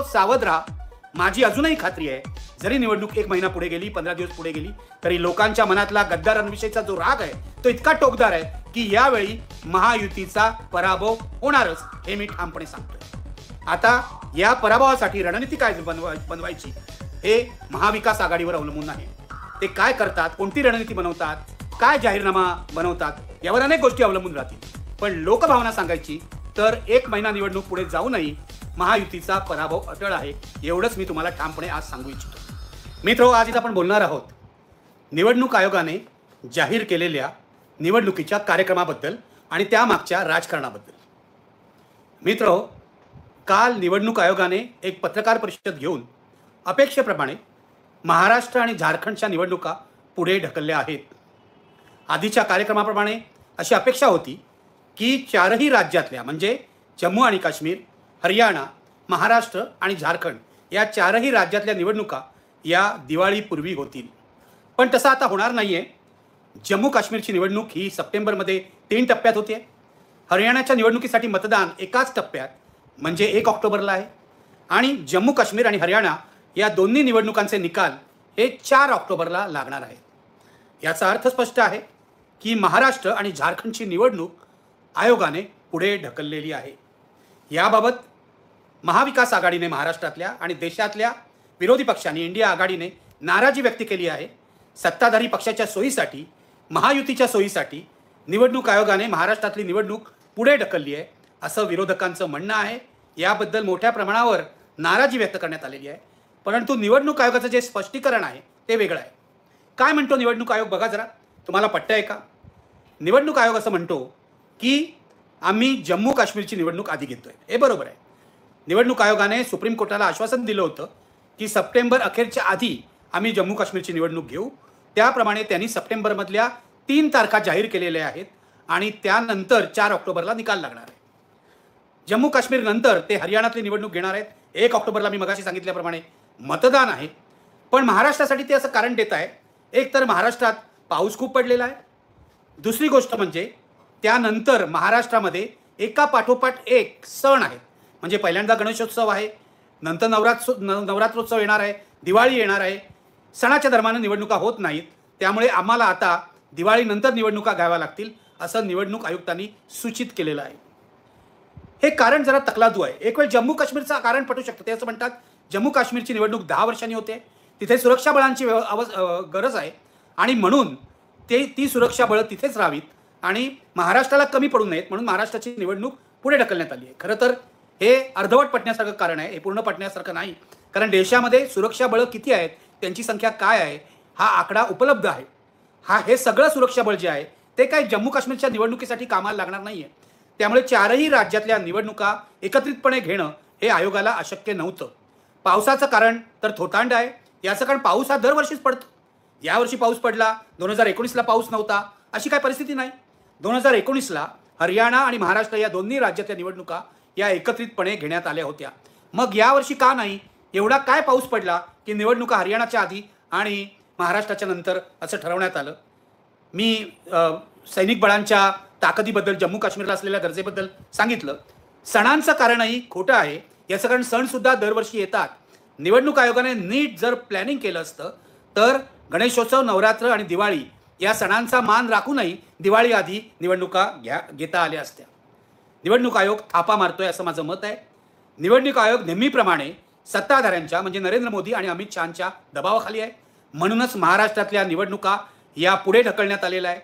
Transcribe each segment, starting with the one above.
सावध राहा. माझी अजूनही खात्री आहे, जरी निवडणूक 1 महिना पुढे गेली, 15 दिवस पुढे गेली, तरी लोकांच्या मनातला गद्दारांविषयीचा जो राग आहे तो इतका टोकदार आहे की यावेळी महायुतीचा पराभव होणारच, हे मी ठामपणे सांगतोय. आता या पराभवासाठी रणनीती काय बनवायची हे महाविकास आघाडीवर अवलंबून आहे. ते काय करतात, कोणती रणनीती बनवतात, काय जाहीरनामा बनवतात यावर अनेक गोष्टी अवलंबून राहतील. पण लोकभावना सांगायची तर 1 महिना निवडणूक पुढे जाऊनही महायुतीचा पराभव अटळ आहे, एवढंच मी तुम्हाला ठामपणे आज सांगू इच्छितो. मित्र, आज इथं आपण बोलणार आहोत निवडणूक आयोगाने जाहीर केलेल्या निवडणुकीच्या कार्यक्रमाबद्दल आणि त्यामागच्या राजकारणाबद्दल. मित्र, काल निवडणूक आयोगाने एक पत्रकार परिषद घेऊन अपेक्षेप्रमाणे महाराष्ट्र आणि झारखंडच्या निवडणुका पुढे ढकलल्या आहेत. आधीच्या कार्यक्रमाप्रमाणे अशी अपेक्षा होती की 4ही राज्यातल्या म्हणजे जम्मू आणि काश्मीर, हरियाणा, महाराष्ट्र आणि झारखंड या 4ही राज्यातल्या निवडणुका या दिवाळीपूर्वी होतील. पण तसं आता होणार नाही आहे. जम्मू काश्मीरची निवडणूक ही सप्टेंबरमध्ये 3 टप्प्यात होते. हरियाणाच्या निवडणुकीसाठी मतदान एकाच टप्प्यात म्हणजे 1 ऑक्टोबरला आहे. आणि जम्मू काश्मीर आणि हरियाणा या दोन्ही निवडणुकांचे निकाल हे 4 ऑक्टोबरला लागणार आहेत. याचा अर्थ स्पष्ट आहे की महाराष्ट्र आणि झारखंडची निवडणूक आयोगाने पुढे ढकललेली आहे. याबाबत महाविकास आघाडीने महाराष्ट्रातल्या आणि देशातल्या विरोधी पक्षांनी इंडिया आघाडीने नाराजी व्यक्त केली आहे. सत्ताधारी पक्षाच्या सोयीसाठी, महायुतीच्या सोयीसाठी निवडणूक आयोगाने महाराष्ट्रातली निवडणूक पुढे ढकलली आहे असं विरोधकांचं म्हणणं आहे. याबद्दल मोठ्या प्रमाणावर नाराजी व्यक्त करण्यात आलेली आहे. परंतु निवडणूक आयोगाचं जे स्पष्टीकरण आहे ते वेगळं आहे. काय म्हणतो निवडणूक आयोग बघा जरा, तुम्हाला पटतंय का? निवडणूक आयोग असं म्हणतो की आम्ही जम्मू काश्मीरची निवडणूक आधी घेतोय. हे बरोबर आहे. निवडणूक आयोगाने सुप्रीम कोर्टाला आश्वासन दिलं होतं की सप्टेंबर अखेरच्या आधी आम्ही जम्मू काश्मीरची निवडणूक घेऊ. त्याप्रमाणे त्यांनी सप्टेंबरमधल्या 3 तारखा जाहीर केलेल्या आहेत आणि त्यानंतर 4 ऑक्टोबरला निकाल लागणार आहे. जम्मू काश्मीर नंतर ते हरियाणातली निवडणूक घेणार आहेत. 1 ऑक्टोबरला मी मगाशी सांगितल्याप्रमाणे मतदान आहे. पण महाराष्ट्रासाठी ते असं कारण देत आहे, एक तर महाराष्ट्रात पाऊस खूप पडलेला आहे. दुसरी गोष्ट म्हणजे त्यानंतर महाराष्ट्रामध्ये एका पाठोपाठ एक सण आहेत. म्हणजे पहिल्यांदा गणेशोत्सव आहे, नंतर नवरात्रोत्सव येणार आहे, दिवाळी येणार आहे. सणाच्या दरम्यान निवडणुका होत नाहीत. त्यामुळे आम्हाला आता दिवाळीनंतर निवडणुका घ्याव्या लागतील असं निवडणूक आयुक्तांनी सूचित केलेलं आहे. हे कारण जरा तकलादू आहे. एक वेळ जम्मू काश्मीरचं कारण पटू शकतं. ते असं म्हणतात जम्मू काश्मीरची निवडणूक 10 वर्षांनी होते, तिथे सुरक्षा बळांची गरज आहे आणि म्हणून ती सुरक्षा बळं तिथेच राहावीत आणि महाराष्ट्राला कमी पडू नयेत म्हणून महाराष्ट्राची निवडणूक पुढे ढकलण्यात आली आहे. खरं तर हे अर्धवट पटण्यासारखं कारण आहे, हे पूर्ण पटण्यासारखं नाही. कारण देशामध्ये सुरक्षा बळं किती आहेत, त्यांची संख्या काय आहे हा आकडा उपलब्ध आहे. हे सगळं सुरक्षा बळ जे आहे ते काही जम्मू काश्मीरच्या निवडणुकीसाठी कामाला लागणार नाही आहे. त्यामुळे 4ही राज्यातल्या निवडणुका एकत्रितपणे घेणं हे आयोगाला अशक्य नव्हतं. पावसाचं कारण तर थोतांड आहे. याचं कारण पाऊस हा दरवर्षीच पडतो. यावर्षी पाऊस पडला, 2019ला पाऊस नव्हता, अशी काय परिस्थिती नाही. 2019ला हरियाणा आणि महाराष्ट्र या दोन्ही राज्यातल्या निवडणुका या एकत्रितपणे घेण्यात आल्या होत्या. मग यावर्षी का नाही? एवढा काय पाऊस पडला की निवडणुका हरियाणाच्या आधी आणि महाराष्ट्राच्या नंतर असं ठरवण्यात आलं? मी सैनिक बळांच्या ताकदीबद्दल, जम्मू काश्मीरला असलेल्या गरजेबद्दल सांगितलं. सणांचं कारणही खोटं आहे. याचं कारण सणसुद्धा दरवर्षी येतात. निवडणूक आयोगाने नीट जर प्लॅनिंग केलं असतं तर गणेशोत्सव, नवरात्र आणि दिवाळी या सणांचा मान राखूनही दिवाळी आधी निवडणुका घेता आल्या असत्या. निवडणूक आयोग थापा मारतोय असं माझं मत आहे. निवडणूक आयोग नेहमीप्रमाणे सत्ताधाऱ्यांच्या म्हणजे नरेंद्र मोदी आणि अमित शहांच्या दबावाखाली आहे. म्हणूनच महाराष्ट्रातल्या निवडणुका या पुढे ढकलण्यात आलेल्या आहे.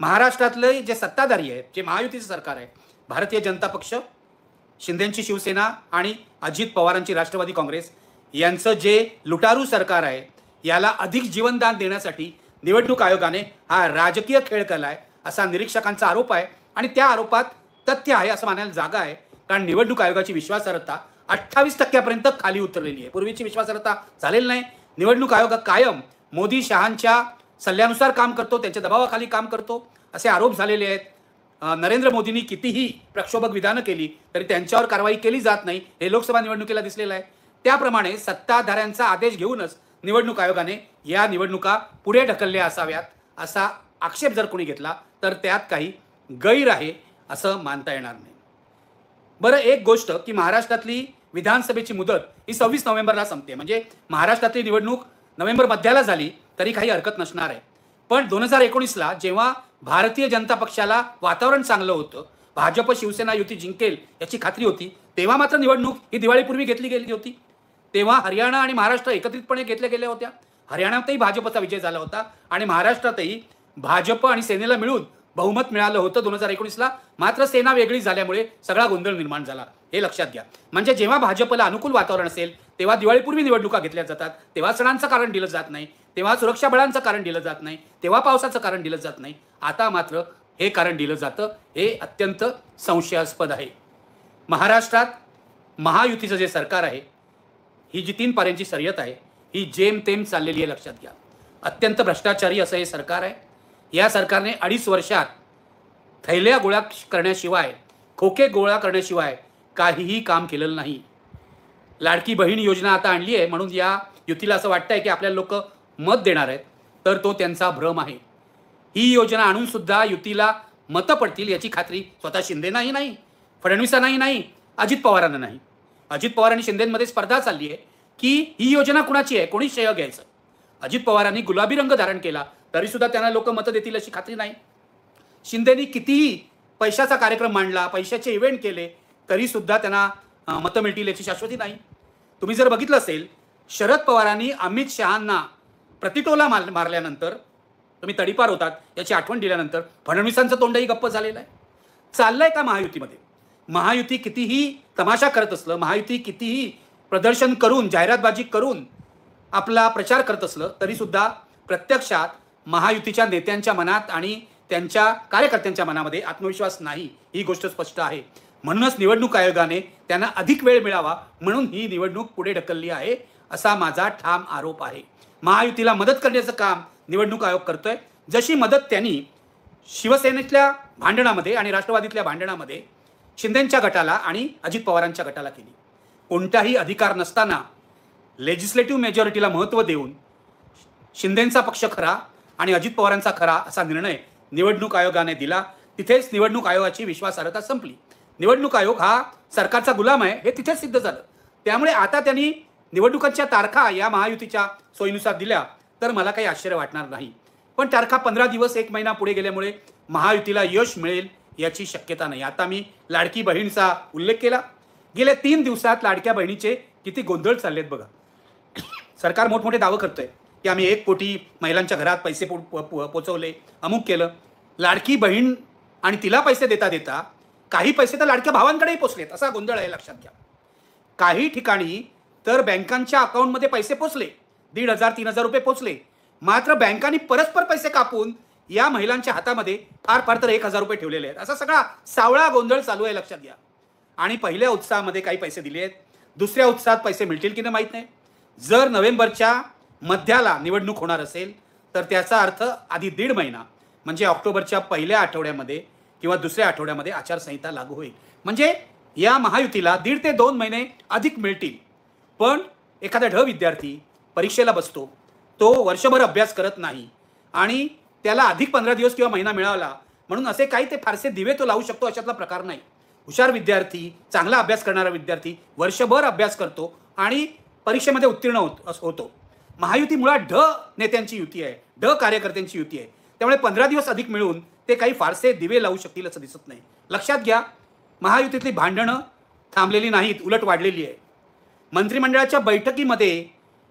महाराष्ट्रातले जे सत्ताधारी आहेत, जे महायुतीचं सरकार आहे, भारतीय जनता पक्ष, शिंदेंची शिवसेना आणि अजित पवारांची राष्ट्रवादी काँग्रेस यांचं जे लुटारू सरकार आहे, याला अधिक जीवनदान देण्यासाठी निवडणूक आयोगाने हा राजकीय खेळ केला आहे असा निरीक्षकांचा आरोप आहे. आणि त्या आरोपात तथ्य आहे असं मानायला जागा आहे. कारण निवडणूक आयोगाची विश्वासार्हता 28% खाली उतरलेली आहे. पूर्वीची विश्वासार्हता झालेली नाही. निवडणूक आयोग कायम मोदी शहांच्या सल्ल्यानुसार काम करतो, त्यांच्या दबावाखाली काम करतो असे आरोप झालेले आहेत. नरेंद्र मोदींनी कितीही प्रक्षोभक विधानं केली तरी त्यांच्यावर कारवाई केली जात नाही, हे लोकसभा निवडणुकीला दिसलेलं आहे. त्याप्रमाणे सत्ताधाऱ्यांचा आदेश घेऊनच निवडणूक आयोगाने या निवडणुका पुढे ढकलल्या असाव्यात असा आक्षेप जर कोणी घेतला तर त्यात काही गैर आहे असं मानता येणार नाही. बरं, एक गोष्ट की महाराष्ट्रातली विधानसभेची मुदत ही 26 नोव्हेंबरला संपते, म्हणजे महाराष्ट्रातली निवडणूक नोव्हेंबर मध्याला झाली तरी काही हरकत नसणार आहे. पण 2019ला जेव्हा भारतीय जनता पक्षाला वातावरण चांगलं होतं, भाजप शिवसेना युती जिंकेल याची खात्री होती, तेव्हा मात्र निवडणूक ही दिवाळीपूर्वी घेतली गेली होती. तेव्हा हरियाणा आणि महाराष्ट्र एकत्रितपणे घेतल्या गेल्या होत्या. हरियाणातही भाजपचा विजय झाला होता आणि महाराष्ट्रातही भाजप आणि सेनेला मिळून बहुमत मिळालं होतं 2019ला. मात्र सेना वेगळी झाल्यामुळे सगळा गोंधळ निर्माण झाला, हे लक्षात घ्या. म्हणजे जेव्हा भाजपला अनुकूल वातावरण असेल तेव्हा दिवाळीपूर्वी निवडणुका घेतल्या जातात, तेव्हा सणांचं कारण दिलं जात नाही, तेव्हा सुरक्षा बळांचं कारण दिलं जात नाही, तेव्हा पावसाचं कारण दिलं जात नाही. आता मात्र हे कारण दिलं जातं, हे अत्यंत संशयास्पद आहे. महाराष्ट्रात महायुतीचं जे सरकार आहे, ही जी 3 पाऱ्यांची शर्यत आहे ही जेमतेम चाललेली आहे, लक्षात घ्या. अत्यंत भ्रष्टाचारी असं हे सरकार आहे. या सरकारने 2.5 वर्षात थैल्या गोळा करण्याशिवाय, खोके गोळा करण्याशिवाय काहीही काम केलेलं नाही. लाडकी बहीण योजना आता आणली आहे म्हणून या युतीला असं वाटतंय की आपल्याला लोक मत देणार आहेत, तर तो त्यांचा भ्रम आहे. ही योजना आणून सुद्धा युतीला मतं पडतील याची खात्री स्वतः शिंदेनाही नाही, फडणवीसांनाही नाही, अजित पवारांना नाही. अजित पवार आणि शिंदेमध्ये स्पर्धा चालली आहे की ही योजना कुणाची आहे, कोणी श्रेय घ्यायचं. अजित पवारांनी गुलाबी रंग धारण केला तरी सुद्धा त्यांना लोक मतं देतील अशी खात्री नाही. शिंदेनी कितीही पैशाचा कार्यक्रम मांडला, पैशाचे इव्हेंट केले तरी सुद्धा त्यांना मतं मिळतील याची शाश्वती नाही. तुम्ही जर बघितलं असेल, शरद पवारांनी अमित शहांना प्रतिटोला मारल्यानंतर, तुम्ही तडीपार होतात याची आठवण दिल्यानंतर फडणवीसांचं तोंडही गप्प झालेलं आहे. चाललंय का महायुतीमध्ये? महायुती कितीही तमाशा करत असलं, महायुती कितीही प्रदर्शन करून, जाहिरातबाजी करून आपला प्रचार करत असलं तरी सुद्धा प्रत्यक्षात महायुतीच्या नेत्यांच्या मनात आणि त्यांच्या कार्यकर्त्यांच्या मनामध्ये आत्मविश्वास नाही, ही गोष्ट स्पष्ट आहे. म्हणूनच निवडणूक आयोगाने त्यांना अधिक वेळ मिळावा म्हणून ही निवडणूक पुढे ढकलली आहे, असा माझा ठाम आरोप आहे. महायुतीला मदत करण्याचं काम निवडणूक आयोग करतोय. जशी मदत त्यांनी शिवसेनेतल्या भांडणामध्ये आणि राष्ट्रवादीतल्या भांडणामध्ये शिंदेंच्या गटाला आणि अजित पवारांच्या गटाला केली. कोणताही अधिकार नसताना लेजिस्लेटिव्ह मेजॉरिटीला महत्त्व देऊन शिंदेंचा पक्ष खरा आणि अजित पवारांचा खरा असा निर्णय निवडणूक आयोगाने दिला. तिथेच निवडणूक आयोगाची विश्वासार्हता संपली. निवडणूक आयोग हा सरकारचा गुलाम आहे हे तिथेच सिद्ध झालं. त्यामुळे आता त्यांनी निवडणुकांच्या तारखा या महायुतीच्या सोयीनुसार दिल्या तर मला काही आश्चर्य वाटणार नाही. पण तारखा 15 दिवस 1 महिना पुढे गेल्यामुळे महायुतीला यश मिळेल याची शक्यता नाही. आता मी लाडकी बहीणचा उल्लेख केला. गेल्या 3 दिवसात लाडक्या बहिणीचे किती गोंधळ चाललेत बघा. सरकार मोठमोठे दावे करतोय की आम्ही 1 कोटी महिलांच्या घरात पैसे पोचवले, अमुक केलं. लाडकी बहीण आणि तिला पैसे देता देता काही पैसे तर लाडक्या भावांकडेही पोचलेत, असा गोंधळ आहे, लक्षात घ्या. काही ठिकाणी तर बँकांच्या अकाउंटमध्ये पैसे पोचले, 1,500-3,000 रुपये पोचले. मात्र बँकांनी परस्पर पैसे कापून या महिलांच्या हातामध्ये फार तर 1,000 रुपये ठेवलेले आहेत. असा सगळा सावळा गोंधळ चालू आहे, लक्षात घ्या. आणि पहिल्या उत्साहामध्ये काही पैसे दिले आहेत, दुसऱ्या उत्साहात पैसे मिळतील की नाही माहीत नाही. जर नोव्हेंबरच्या मध्याला निवडणूक होणार असेल तर त्याचा अर्थ आधी 1.5 महिना म्हणजे ऑक्टोबरच्या पहिल्या आठवड्यामध्ये किंवा दुसऱ्या आठवड्यामध्ये आचारसंहिता लागू होईल. म्हणजे या महायुतीला 1.5 ते 2 महिने अधिक मिळतील. पण एखादा ढ विद्यार्थी परीक्षेला बसतो, तो वर्षभर अभ्यास करत नाही आणि त्याला अधिक 15 दिवस किंवा महिना मिळाला म्हणून असे काही ते फारसे दिवे तो लावू शकतो अशातला प्रकार नाही. हुशार विद्यार्थी, चांगला अभ्यास करणारा विद्यार्थी वर्षभर अभ्यास करतो आणि परीक्षेमध्ये उत्तीर्ण होतो. महायुती मुळात ढ नेत्यांची युती आहे, ढ कार्यकर्त्यांची युती आहे. त्यामुळे 15 दिवस अधिक मिळून ते काही फारसे दिवे लावू शकतील असं दिसत नाही. लक्षात घ्या, महायुतीतली भांडणं थांबलेली नाहीत, उलट वाढलेली आहे. मंत्रिमंडळाच्या बैठकीमध्ये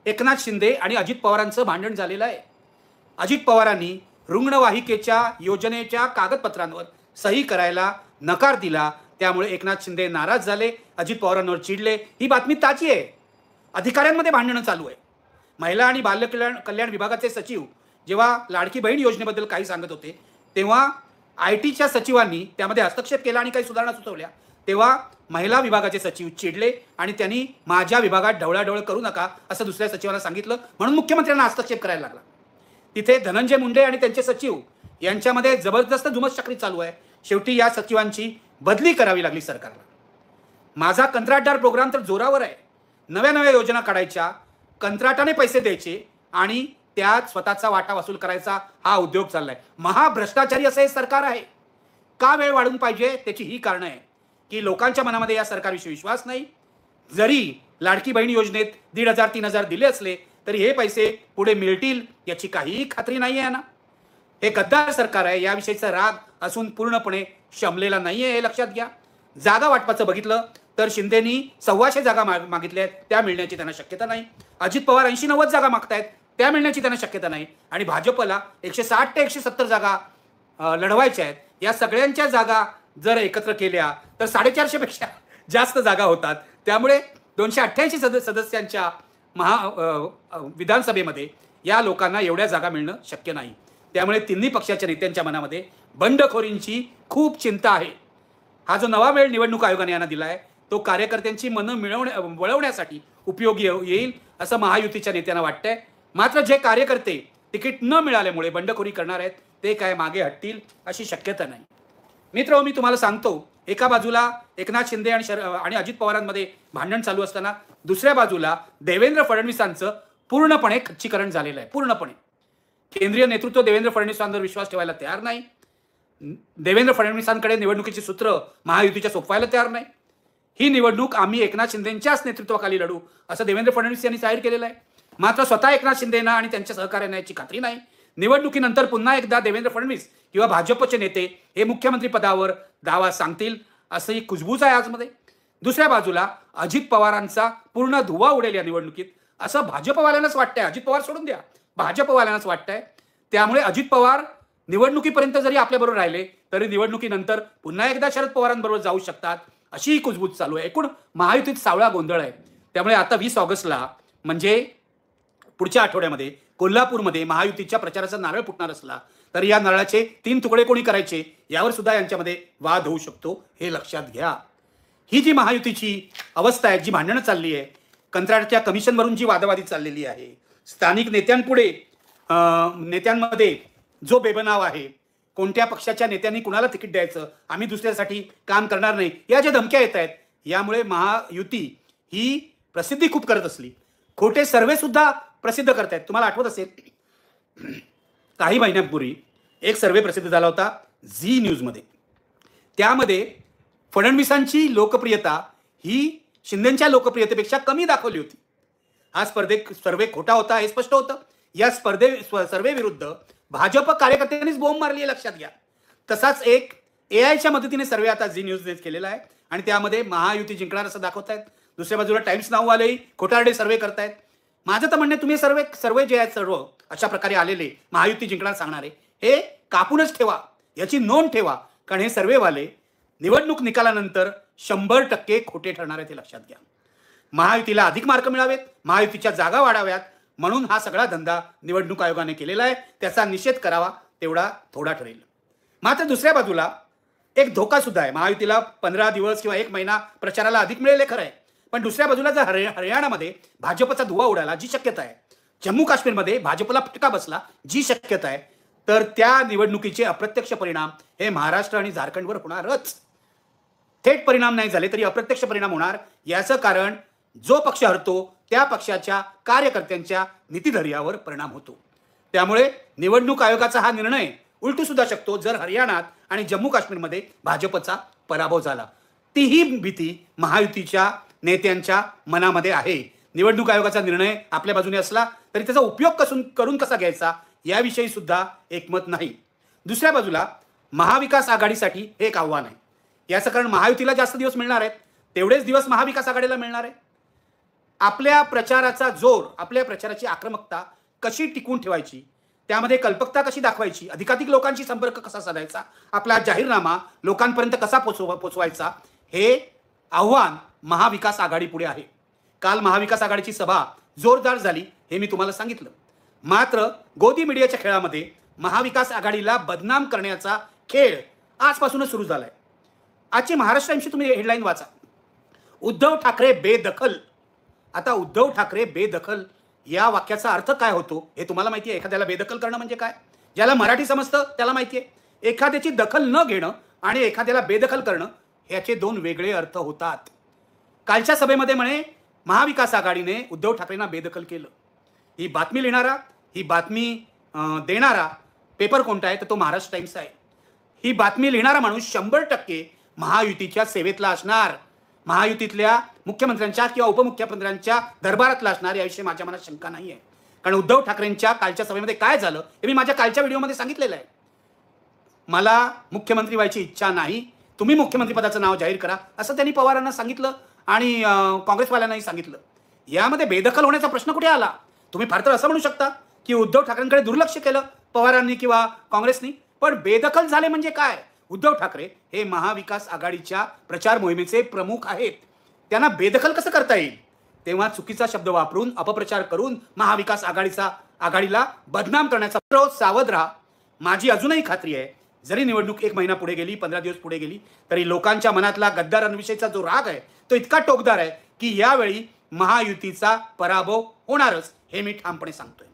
एकनाथ शिंदे आणि अजित पवारांचं भांडण झालेलं आहे. अजित पवारांनी रुग्णवाहिकेच्या योजनेच्या कागदपत्रांवर सही करायला नकार दिला, त्यामुळे एकनाथ शिंदे नाराज झाले, अजित पवारांवर चिडले. ही बातमी ताजी आहे. अधिकाऱ्यांमध्ये भांडणं चालू आहे. महिला आणि बालकल्याण विभागाचे सचिव जेव्हा लाडकी बहीण योजनेबद्दल काही सांगत होते तेव्हा IT च्या सचिवांनी त्यामध्ये हस्तक्षेप केला आणि काही सुधारणा सुचवल्या. तेव्हा महिला विभागाचे सचिव चिडले आणि त्यांनी माझ्या विभागात ढवळाढवळ करू नका असं दुसऱ्या सचिवांना सांगितलं, म्हणून मुख्यमंत्र्यांना हस्तक्षेप करायला लागला. तिथे धनंजय मुंडे आणि त्यांचे सचिव यांच्यामध्ये जबरदस्त धुमसचक्री चालू आहे. शेवटी या सचिवांची बदली करावी लागली सरकारला. माझा कंत्राटदार प्रोग्राम तर जोरावर आहे. नव्या योजना काढायच्या, कंत्राटाने पैसे द्यायचे आणि त्यात स्वतःचा वाटा वसूल करायचा हा उद्योग चाललाय. महाभ्रष्टाचारी असं हे सरकार आहे. का वेळ वाढून पाहिजे त्याची ही कारणं आहे की लोकांच्या मनामध्ये या सरकारविषयी विश्वास नाही, जरी लाडकी बहीण योजनेत 1,500-3,000 दिले असले तरी हे पैसे पुढे मिळतील याची काहीही खात्री नाही आहे ना. हे गद्दार सरकार आहे, याविषयीचा राग असून पूर्णपणे शमलेला नाहीये हे लक्षात घ्या. जागा वाटपाचं बघितलं तर शिंदेनी 1,200 जागा मागितल्या आहेत, त्या मिळण्याची त्यांना शक्यता नाही. अजित पवार 80-90 जागा मागतायत, त्या मिळण्याची त्यांना शक्यता नाही. आणि भाजपला 160 ते 170 जागा लढवायच्या आहेत. या सगळ्यांच्या जागा जर एकत्र केल्या तर 450 पेक्षा जास्त जागा होतात. त्यामुळे 288 सदस्यांच्या विधानसभेमध्ये या लोकांना एवढ्या जागा मिळणं शक्य नाही. त्यामुळे तिन्ही पक्षाच्या नेत्यांच्या मनामध्ये बंडखोरींची खूप चिंता आहे. हा जो नवा वेळ निवडणूक आयोगाने यांना दिला आहे तो कार्यकर्त्यांची मनं वळवण्यासाठी उपयोगी येईल असं महायुतीच्या नेत्यांना वाटतंय. मात्र जे कार्यकर्ते तिकीट न मिळाल्यामुळे बंडखोरी करणार आहेत ते काय मागे हटतील अशी शक्यता नाही. मित्र, मी तुम्हाला सांगतो, एका बाजूला एकनाथ शिंदे आणि अजित पवारांमध्ये भांडण चालू असताना दुसऱ्या बाजूला देवेंद्र फडणवीसांचं पूर्णपणे खच्चीकरण झालेलं आहे. पूर्णपणे केंद्रीय नेतृत्व देवेंद्र फडणवीसांवर विश्वास ठेवायला तयार नाही. देवेंद्र फडणवीसांकडे निवडणुकीची सूत्र महायुतीच्या सोपवायला तयार नाही. ही निवडणूक आम्ही एकनाथ शिंदेंच्याच नेतृत्वाखाली लढू असं देवेंद्र फडणवीस यांनी जाहीर केलेलं आहे. मात्र स्वतः एकनाथ शिंदेना आणि त्यांच्या सहकार्यांना याची खात्री नाही. निवडणुकीनंतर पुन्हा एकदा देवेंद्र फडणवीस किंवा भाजपचे नेते हे मुख्यमंत्री पदावर दावा सांगतील असंही कुजबूज आहे आजमध्ये. दुसऱ्या बाजूला अजित पवारांचा पूर्ण धुवा उडेल या निवडणुकीत असं भाजपवाल्यांनाच वाटतंय. अजित पवार सोडून द्या, भाजपवाल्यांनाच वाटतंय. त्यामुळे अजित पवार निवडणुकीपर्यंत जरी आपल्याबरोबर राहिले तरी निवडणुकीनंतर पुन्हा एकदा शरद पवारांबरोबर जाऊ शकतात अशी कुजबूज चालू आहे. एकूण महायुतीत सावळा गोंधळ आहे. त्यामुळे आता 20 ऑगस्टला म्हणजे पुढच्या आठवड्यामध्ये कोल्हापूरमध्ये महायुतीच्या प्रचाराचा नारळ फुटणार असला तर या नारळाचे 3 तुकडे कोणी करायचे यावर सुद्धा यांच्यामध्ये वाद होऊ शकतो, हे लक्षात घ्या. ही जी महायुतीची अवस्था आहे, जी भांडणं चालली आहे, कंत्राटच्या कमिशनवरून जी वादावादी चाललेली आहे, स्थानिक नेत्यांमध्ये जो बेबनाव आहे, कोणत्या पक्षाच्या नेत्यांनी कुणाला तिकीट द्यायचं, आम्ही दुसऱ्यासाठी काम करणार नाही, या ज्या धमक्या येत आहेत, यामुळे महायुती ही प्रसिद्धी खूप करत असली, खोटे सर्वे सुद्धा प्रसिद्ध करतायत. तुम्हाला आठवत असेल काही महिन्यांपूर्वी एक सर्वे प्रसिद्ध झाला होता झी न्यूजमध्ये. त्यामध्ये फडणवीसांची लोकप्रियता ही शिंदेच्या लोकप्रियतेपेक्षा कमी दाखवली होती. हा सर्वे खोटा होता हे स्पष्ट होतं. या सर्वे विरुद्ध भाजप कार्यकर्त्यांनीच बोंब मारली आहे, लक्षात घ्या. तसाच एक एआयच्या मदतीने सर्वे आता झी न्यूजने केलेला आहे आणि त्यामध्ये महायुती जिंकणार असं दाखवत आहेत. दुसऱ्या बाजूला टाइम्स नाऊवालेही खोटारडे सर्वे करतायत. माझं तर म्हणणं, तुम्ही सर्वे जे आहेत सर्व अशा प्रकारे आलेले महायुती जिंकणार सांगणारे हे कापूनच ठेवा, याची नोंद ठेवा. कारण हे सर्वेवाले निवडणूक निकालानंतर 100% खोटे ठरणार आहेत, हे लक्षात घ्या. महायुतीला अधिक मार्क मिळावेत, महायुतीच्या जागा वाढाव्यात म्हणून हा सगळा धंदा निवडणूक आयोगाने केलेला आहे. त्याचा निषेध करावा तेवढा थोडा ठरेल. मात्र दुसऱ्या बाजूला एक धोका सुद्धा आहे. महायुतीला 15 दिवस किंवा 1 महिना प्रचाराला अधिक मिळेल खरं आहे, पण दुसऱ्या बाजूला जर हरियाणामध्ये भाजपचा धुवा उडाला जी शक्यता आहे, जम्मू काश्मीरमध्ये भाजपला फटका बसला जी शक्यता आहे, तर त्या निवडणुकीचे अप्रत्यक्ष परिणाम हे महाराष्ट्र आणि झारखंडवर होणारच. थेट परिणाम नाही झाले तरी अप्रत्यक्ष परिणाम होणार. याचं कारण जो पक्ष हरतो त्या पक्षाच्या कार्यकर्त्यांच्या नीतिधैर्यावर परिणाम होतो. त्यामुळे निवडणूक आयोगाचा हा निर्णय उलटू सुद्धा शकतो जर हरियाणात आणि जम्मू काश्मीरमध्ये भाजपचा पराभव झाला. तीही भीती महायुतीच्या नेत्यांच्या मनामध्ये आहे. निवडणूक आयोगाचा निर्णय आपल्या बाजूने असला तरी त्याचा उपयोग करून कसा घ्यायचा याविषयी सुद्धा एकमत नाही. दुसऱ्या बाजूला महाविकास आघाडीसाठी हे एक आव्हान आहे. याचं कारण महायुतीला जास्त दिवस मिळणार आहेत, तेवढेच दिवस महाविकास आघाडीला मिळणार आहे. आपल्या प्रचाराचा जोर, आपल्या प्रचाराची आक्रमकता कशी टिकवून ठेवायची, त्यामध्ये कल्पकता कशी दाखवायची, अधिकाधिक लोकांशी संपर्क कसा साधायचा, आपला जाहीरनामा लोकांपर्यंत कसा पोचवायचा, हे आव्हान महाविकास आघाडी पुढे आहे. काल महाविकास आघाडीची सभा जोरदार झाली हे मी तुम्हाला सांगितलं. मात्र गोदी मीडियाच्या खेळामध्ये महाविकास आघाडीला बदनाम करण्याचा खेळ आजपासूनच सुरू झालाय. आजची महाराष्ट्र टाइम्सची तुम्ही हेडलाईन वाचा, उद्धव ठाकरे बेदखल. आता उद्धव ठाकरे बेदखल या वाक्याचा अर्थ काय होतो हे तुम्हाला माहिती आहे? एखाद्याला बेदखल करणं म्हणजे काय? ज्याला मराठी समजतं त्याला माहिती आहे. एखाद्याची दखल न घेणं आणि एखाद्याला बेदखल करणं याचे 2 वेगळे अर्थ होतात. कालच्या सभेमध्ये म्हणे महाविकास आघाडीने उद्धव ठाकरेंना बेदखल केलं. ही बातमी लिहिणारा, ही बातमी देणारा पेपर कोणता आहे तर तो महाराष्ट्र टाइम्स आहे. ही बातमी लिहिणारा माणूस 100% महायुतीच्या सेवेतला असणार. महायुतीतल्या मुख्यमंत्र्यांच्या किंवा उपमुख्यमंत्र्यांच्या दरबारातला असणार याविषयी माझ्या मनात शंका नाही आहे. कारण उद्धव ठाकरेंच्या कालच्या सभेमध्ये काय झालं हे मी माझ्या कालच्या व्हिडिओमध्ये सांगितलेलं आहे. मला मुख्यमंत्री व्हायची इच्छा नाही, तुम्ही मुख्यमंत्रीपदाचं नाव जाहीर करा असं त्यांनी पवारांना सांगितलं आणि काँग्रेसवाल्यांनाही सांगितलं. यामध्ये बेदखल होण्याचा प्रश्न कुठे आला? तुम्ही फार तर असं म्हणू शकता की उद्धव ठाकरेंकडे दुर्लक्ष केलं पवारांनी किंवा काँग्रेसनी, पण बेदखल झाले म्हणजे काय? उद्धव ठाकरे हे महाविकास आघाडीच्या प्रचार मोहिमेचे प्रमुख आहेत, त्यांना बेदखल कसं करता येईल? तेव्हा चुकीचा शब्द वापरून अपप्रचार करून महाविकास आघाडीला बदनाम करण्याचा सावध राहा. माझी अजूनही खात्री आहे, जरी निवडणूक 1 महिना पुढे गेली, 15 दिवस पुढे गेली, तरी लोकांच्या मनातला गद्दारांविषयीचा जो राग आहे तो इतका टोकदार आहे की यावेळी महायुतीचा पराभव होणारच, हे मी ठामपणे सांगतोय.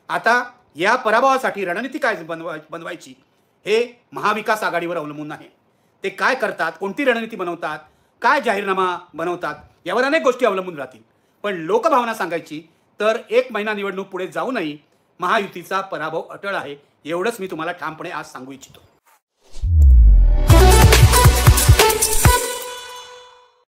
आता या पराभवासाठी रणनीती काय बनवायची हे महाविकास आघाडीवर अवलंबून आहे. ते काय करतात, कोणती रणनीती बनवतात, काय जाहीरनामा बनवतात यावर अनेक गोष्टी अवलंबून राहतील. पण लोकभावना सांगायची तर 1 महिना निवडणूक पुढे जाऊनही महायुतीचा पराभव अटळ आहे, एवढंच मी तुम्हाला ठामपणे आज सांगू इच्छितो.